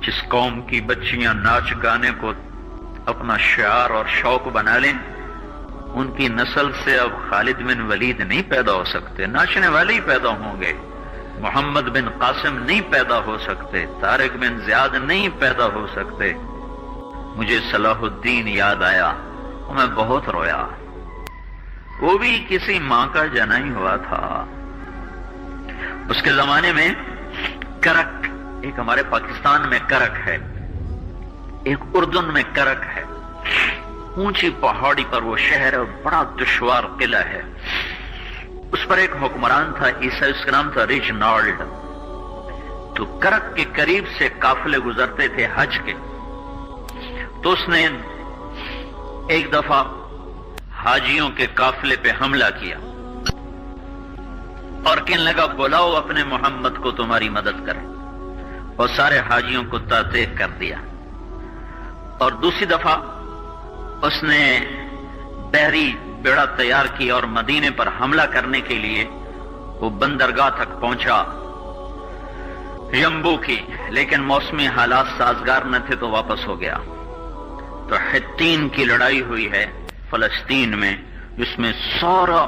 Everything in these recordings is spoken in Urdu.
جس قوم کی بچیاں ناچ گانے کو اپنا شعار اور شوق بنا لیں، ان کی نسل سے اب خالد بن ولید نہیں پیدا ہو سکتے، ناچنے والے ہی پیدا ہوں گے۔ محمد بن قاسم نہیں پیدا ہو سکتے، طارق بن زیاد نہیں پیدا ہو سکتے۔ مجھے صلاح الدین یاد آیا اور میں بہت رویا۔ وہ بھی کسی ماں کا جنا ہی ہوا تھا۔ اس کے زمانے میں کرک، ایک ہمارے پاکستان میں کرک ہے، ایک اردن میں کرک ہے، اونچی پہاڑی پر وہ شہر ہے، بڑا دشوار قلعہ ہے۔ اس پر ایک حکمران تھا عیسائی، اس کا نام تھا ریجنالڈ۔ تو کرک کے قریب سے قافلے گزرتے تھے حج کے، تو اس نے ایک دفعہ حاجیوں کے قافلے پہ حملہ کیا اور کہنے لگا بلاؤ اپنے محمد کو تمہاری مدد کرے، اور سارے حاجیوں کو تعطیق کر دیا۔ اور دوسری دفعہ اس نے بحری بیڑا تیار کیا اور مدینے پر حملہ کرنے کے لیے وہ بندرگاہ تک پہنچا ینبو کی، لیکن موسمی حالات سازگار نہ تھے تو واپس ہو گیا۔ تو حطین کی لڑائی ہوئی ہے فلسطین میں، جس میں سارا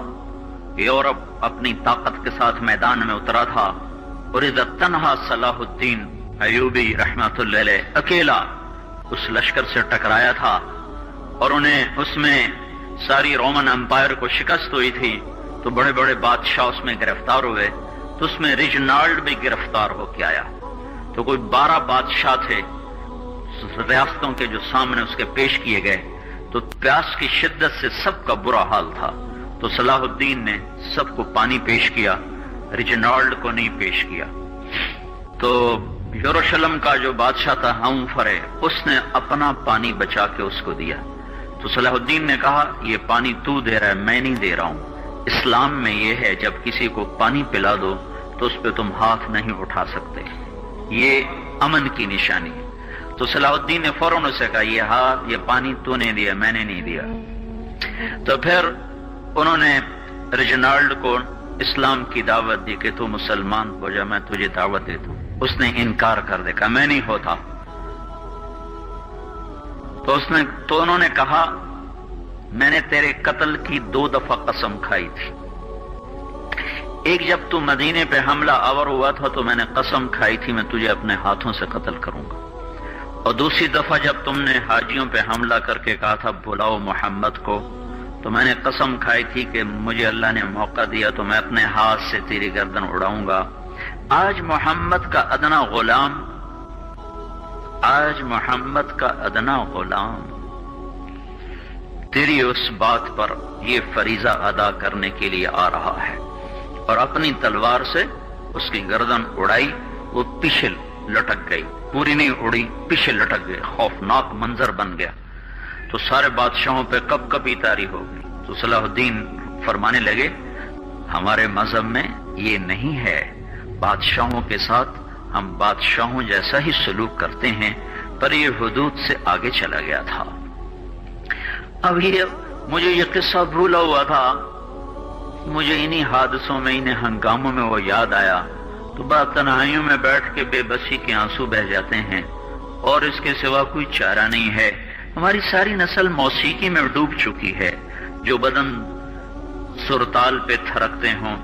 یورپ اپنی طاقت کے ساتھ میدان میں اترا تھا، اور اذا تنہا صلاح الدین ایوبی رحمت اللہ علیہ اکیلا اس لشکر سے ٹکرایا تھا، اور انہیں اس میں ساری رومن امپائر کو شکست ہوئی تھی، تو بڑے بڑے بادشاہ اس میں گرفتار ہوئے، تو اس میں ریجنالڈ بھی گرفتار ہو کے آیا۔ تو کوئی 12 بادشاہ تھے ریاستوں کے جو سامنے اس کے پیش کیے گئے، تو پیاس کی شدت سے سب کا برا حال تھا، تو صلاح الدین نے سب کو پانی پیش کیا، ریجنالڈ کو نہیں پیش کیا۔ تو یروشلم کا جو بادشاہ تھا ہمفرے، اس نے اپنا پانی بچا کے اس کو دیا۔ تو صلاح الدین نے کہا یہ پانی تو دے رہا ہے، میں نہیں دے رہا ہوں۔ اسلام میں یہ ہے جب کسی کو پانی پلا دو تو اس پہ تم ہاتھ نہیں اٹھا سکتے، یہ امن کی نشانی ہے۔ تو صلاح الدین نے فوراً اسے کہا یہ پانی تو نے دیا، میں نے نہیں دیا۔ تو پھر انہوں نے ریجنالڈ کو اسلام کی دعوت دی کہ تو مسلمان ہو جا، میں تجھے دعوت دیتا ہوں۔ اس نے انکار کر دیا، کہا میں نہیں ہوتا۔ تو انہوں نے کہا میں نے تیرے قتل کی 2 دفعہ قسم کھائی تھی، ایک جب تو مدینے پہ حملہ آور ہوا تھا تو میں نے قسم کھائی تھی میں تجھے اپنے ہاتھوں سے قتل کروں گا، اور دوسری دفعہ جب تم نے حاجیوں پہ حملہ کر کے کہا تھا بلاؤ محمد کو، تو میں نے قسم کھائی تھی کہ مجھے اللہ نے موقع دیا تو میں اپنے ہاتھ سے تیری گردن اڑاؤں گا۔ آج محمد کا ادنا غلام تیری اس بات پر یہ فریضہ ادا کرنے کے لیے آ رہا ہے، اور اپنی تلوار سے اس کی گردن اڑائی، وہ پیچھے لٹک گئی، پوری نہیں اڑی، پیچھے لٹک گئی، خوفناک منظر بن گیا۔ تو سارے بادشاہوں پہ کب کبھی طاری ہو گئی۔ تو صلاح الدین فرمانے لگے ہمارے مذہب میں یہ نہیں ہے، بادشاہوں کے ساتھ ہم بادشاہوں جیسا ہی سلوک کرتے ہیں، پر یہ حدود سے آگے چلا گیا تھا۔ اب مجھے یہ قصہ بھولا ہوا تھا، مجھے انہی حادثوں میں، انہی ہنگاموں میں وہ یاد آیا، تو بعد تنہائیوں میں بیٹھ کے بے بسی کے آنسو بہہ جاتے ہیں، اور اس کے سوا کوئی چارہ نہیں ہے۔ ہماری ساری نسل موسیقی میں ڈوب چکی ہے، جو بدن سرتال پہ تھرکتے ہوں،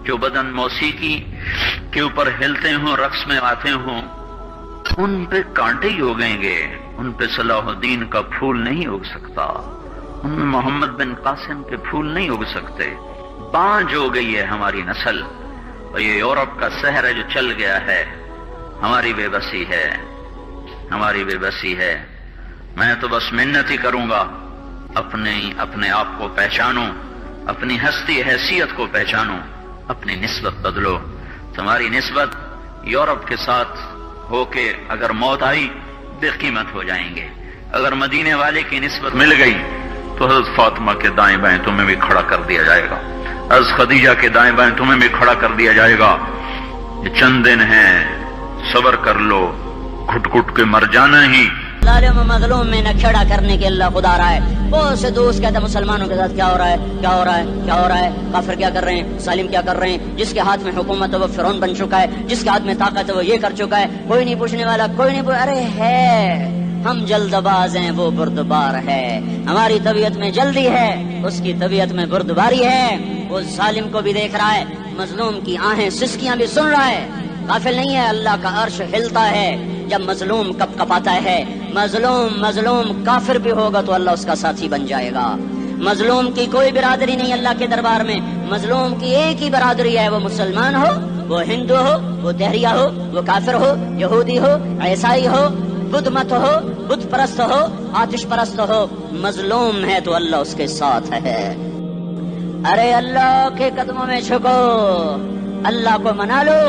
جو بدن موسیقی کے اوپر ہلتے ہوں، رقص میں آتے ہوں، ان پہ کانٹے ہی اگیں گے، ان پہ صلاح الدین کا پھول نہیں اگ سکتا، ان میں محمد بن قاسم کے پھول نہیں اگ سکتے۔ بانجھ ہو گئی ہے ہماری نسل، اور یہ یورپ کا سحر ہے جو چل گیا ہے، ہماری بے بسی ہے، ہماری بے بسی ہے۔ میں تو بس منت ہی کروں گا اپنے آپ کو پہچانو، اپنی ہستی حیثیت کو پہچانو، اپنی نسبت بدلو۔ تمہاری نسبت یورپ کے ساتھ ہو کے اگر موت آئی بے قیمت ہو جائیں گے، اگر مدینے والے کی نسبت مل گئی تو حضرت فاطمہ کے دائیں بائیں تمہیں بھی کھڑا کر دیا جائے گا، حضرت خدیجہ کے دائیں بائیں تمہیں بھی کھڑا کر دیا جائے گا۔ یہ چند دن ہیں، صبر کر لو، گھٹ گھٹ کے مر جانا ہی ظالم و مظلوم میں نہ کھڑا کرنے کے اللہ خدا رہا ہے. بہت سے دوست کہتے ہیں مسلمانوں کے ساتھ کیا ہو رہا ہے، کیا ہو رہا ہے، کیا ہو رہا ہے، کافر کیا کر رہے ہیں، ظالم کیا کر رہے ہیں. جس کے ہاتھ میں حکومت ہے وہ فرعون بن چکا ہے، جس کے ہاتھ میں طاقت ہے وہ یہ کر چکا ہے. کوئی نہیں پوچھنے والا، کوئی نہیں ارے ہے ہم جلد باز ہیں، وہ بردبار ہے. ہماری طبیعت میں جلدی ہے، اس کی طبیعت میں بردباری ہے. وہ ظالم کو بھی دیکھ رہا ہے، مظلوم کی آہیں سسکیاں بھی سن رہا ہے. غافل نہیں ہے، اللہ کا عرش ہلتا ہے جب مظلوم کپ کپاتا ہے. مظلوم کافر بھی ہوگا تو اللہ اس کا ساتھی بن جائے گا. مظلوم کی کوئی برادری نہیں اللہ کے دربار میں. مظلوم کی ایک ہی برادری ہے، وہ مسلمان ہو، وہ ہندو ہو، وہ دہریہ ہو، وہ کافر ہو، یہودی ہو، عیسائی ہو، بدھ مت ہو، بت پرست ہو، آتش پرست ہو. مظلوم ہے تو اللہ اس کے ساتھ ہے. ارے اللہ کے قدموں میں جھکو، اللہ کو منا لو،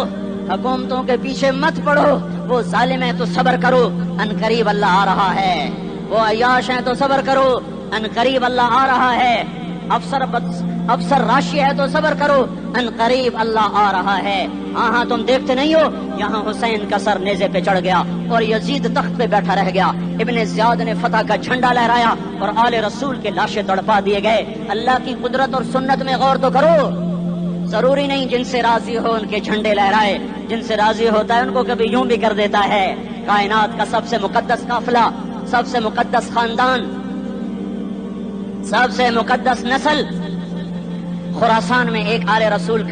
حکومتوں کے پیچھے مت پڑو. وہ ظالم ہے تو صبر کرو، ان قریب اللہ آ رہا ہے. وہ عیاش ہیں تو صبر کرو، ان قریب اللہ آ رہا ہے. افسر راشی ہے تو صبر کرو، ان قریب اللہ آ رہا ہے. ہاں تم دیکھتے نہیں ہو، یہاں حسین کا سر نیزے پہ چڑھ گیا اور یزید تخت پہ بیٹھا رہ گیا. ابن زیاد نے فتح کا جھنڈا لہرایا اور آل رسول کے لاشیں تڑپا دیے گئے. اللہ کی قدرت اور سنت میں غور تو کرو. ضروری نہیں جن سے راضی ہو ان کے جھنڈے لہرائے، جن سے راضی ہوتا ہے ان کو کبھی یوں بھی کر دیتا ہے. کائنات کا سب سے مقدس قافلہ، سب سے مقدس خاندان، سب سے مقدس نسل، خراسان میں ایک آل رسول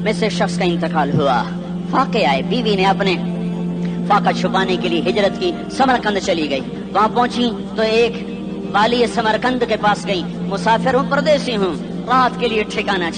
میں سے شخص کا انتقال ہوا. فاقے آئے، بیوی نے اپنے فاقہ چھپانے کے لیے ہجرت کی، سمرقند چلی گئی. وہاں پہنچی تو ایک والی سمرقند کے پاس گئی. مسافر ہوں، پردیسی ہوں، رات کے لیے ٹھکانہ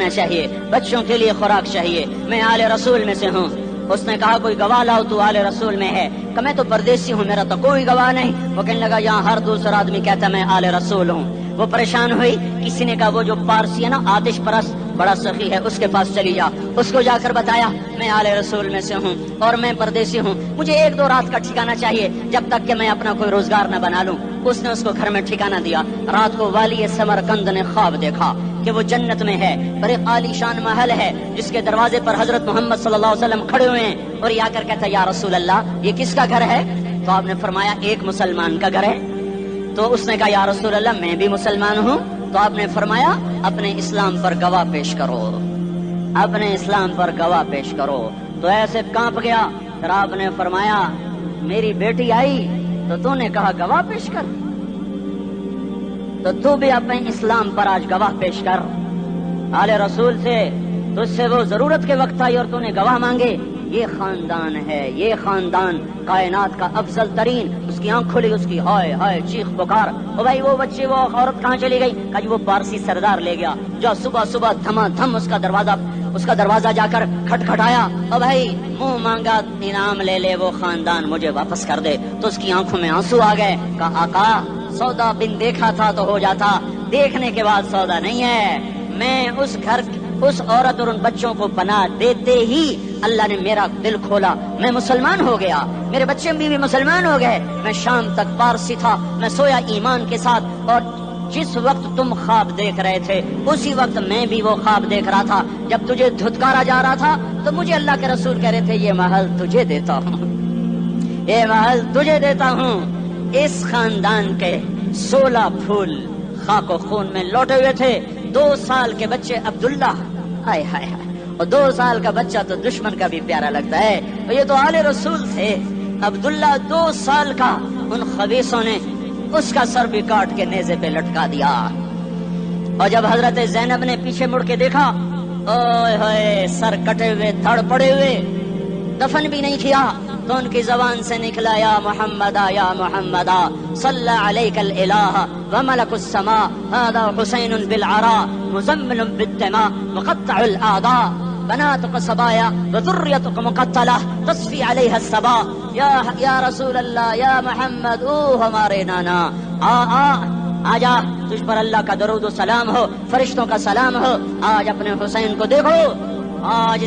چاہیے، بچوں کے لیے خوراک چاہیے، میں آل رسول میں سے ہوں. اس نے کہا کوئی گواہ لاؤ، تو آل رسول میں ہے. کہ میں تو پردیسی ہوں، میرا تو کوئی گواہ نہیں. وہ کہنے لگا یہاں ہر دوسرا آدمی کہتا میں آل رسول ہوں. وہ پریشان ہوئی. کسی نے کہا وہ جو پارسی ہے نا، آتش پرست، بڑا سخی ہے، اس کے پاس چلی جا. اس کو جا کر بتایا میں آل رسول میں سے ہوں اور میں پردیسی ہوں، مجھے 1-2 رات کا ٹھکانہ چاہیے جب تک کہ میں اپنا کوئی روزگار نہ بنا لوں. اس نے اس کو گھر میں ٹھکانہ دیا. رات کو والی سمرقند نے خواب دیکھا کہ وہ جنت میں ہے اور ایک عالی شان محل ہے جس کے دروازے پر حضرت محمد صلی اللہ علیہ وسلم کھڑے ہوئے ہیں. اور یہ آ کر کہتا یا رسول اللہ یہ کس کا گھر ہے؟ تو آپ نے فرمایا ایک مسلمان کا گھر ہے. تو اس نے کہا یا رسول اللہ میں بھی مسلمان ہوں. تو آپ نے فرمایا اپنے اسلام پر گواہ پیش کرو، اپنے اسلام پر گواہ پیش کرو. تو ایسے کانپ گیا. پھر آپ نے فرمایا میری بیٹی آئی تو تو نے کہا گواہ پیش کر، تو تو بھی اپنے اسلام پر آج گواہ پیش کر. آل رسول سے تجھ سے وہ ضرورت کے وقت آئی اور تو نے گواہ مانگے. یہ خاندان ہے، یہ خاندان کائنات کا افضل ترین. اس کی آنکھ کھلی، اس کی ہائے ہائے چیخ پکار. او بھائی وہ بچے وہ عورت کہاں چلی گئی؟ کہا جی وہ پارسی سردار لے گیا. جو صبح دھما دھم اس کا دروازہ جا کر کھٹکھٹایا. او بھائی منہ مانگا انعام لے لے، وہ خاندان مجھے واپس کر دے. تو اس کی آنکھوں میں آنسو آ گئے. کہا آقا سودا بن دیکھا تھا تو ہو جاتا، دیکھنے کے بعد سودا نہیں ہے. میں اس عورت اور ان بچوں کو پناہ دیتے ہی اللہ نے میرا دل کھولا، میں مسلمان ہو گیا، میرے بچے بھی مسلمان ہو گئے. میں شام تک پارسی تھا، میں سویا ایمان کے ساتھ، اور جس وقت تم خواب دیکھ رہے تھے اسی وقت میں بھی وہ خواب دیکھ رہا تھا. جب تجھے دھتکارا جا رہا تھا تو مجھے اللہ کے رسول کہہ رہے تھے یہ محل تجھے دیتا ہوں، یہ محل تجھے دیتا ہوں. اس خاندان کے 16 پھول خاک و خون میں لوٹے ہوئے تھے. 2 سال کے بچے عبداللہ، ہائے ہائے ہائے، اور 2 سال کا بچہ تو دشمن کا بھی پیارا لگتا ہے. یہ تو آل رسول تھے. عبداللہ 2 سال کا، ان خبیثوں نے اس کا سر بھی کاٹ کے نیزے پہ لٹکا دیا. اور جب حضرت زینب نے پیچھے مڑ کے دیکھا، اوئے ہوئے سر کٹے ہوئے، دھڑ پڑے ہوئے، دفن بھی نہیں کیا، تو ان کی زبان سے نکلا یا محمد یا محمد صلی علیک الالہ وملک السماء هذا حسین بالعراء مزمل بالدماء مقطع الاعضاء بناتك صبايا وذريتك مقتلة تصفي عليها الصبا. یا رسول اللہ، یا محمد، او ہمارے نانا، آ جا، تجھ پر اللہ کا درود و سلام ہو، فرشتوں کا سلام ہو. آج اپنے حسین کو دیکھو، آج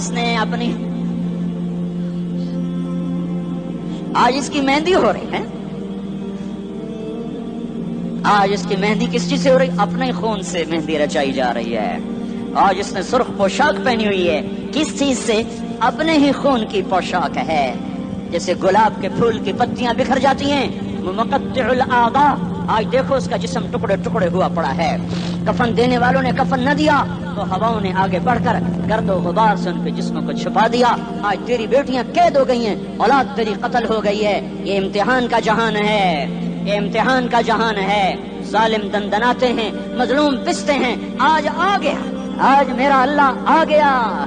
اس کی مہندی ہو رہی ہے. آج اس کی مہندی کس چیز سے ہو رہی؟ اپنے خون سے مہندی رچائی جا رہی ہے. آج اس نے سرخ پوشاک پہنی ہوئی ہے، کس چیز سے؟ اپنے ہی خون کی پوشاک ہے. جیسے گلاب کے پھول کی پتیاں بکھر جاتی ہیں، مقطع الاعضاء، آج دیکھو اس کا جسم ٹکڑے ٹکڑے ہوا پڑا ہے۔ کفن دینے والوں نے کفن نہ دیا تو ہواؤں نے آگے بڑھ کر گرد و غبار سے ان کے جسموں کو چھپا دیا۔ آج تیری بیٹیاں قید ہو گئی ہیں، اولاد تیری قتل ہو گئی ہے۔ یہ امتحان کا جہان ہے، یہ امتحان کا جہان ہے۔ ظالم دندناتے ہیں، مظلوم پستے ہیں۔ آج آ گیا، آج میرا اللہ آ گیا۔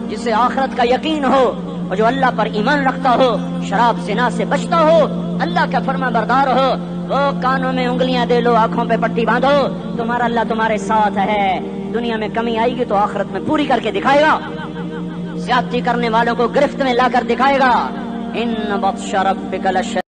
جسے آخرت کا یقین ہو اور جو اللہ پر ایمان رکھتا ہو، شراب زنا سے بچتا ہو، اللہ کا فرما بردار ہو، وہ کانوں میں انگلیاں دے لو، آنکھوں پہ پٹی باندھو، تمہارا اللہ تمہارے ساتھ ہے۔ دنیا میں کمی آئے گی تو آخرت میں پوری کر کے دکھائے گا۔ زیادتی کرنے والوں کو گرفت میں لا کر دکھائے گا۔ ان بطش ربک لشدید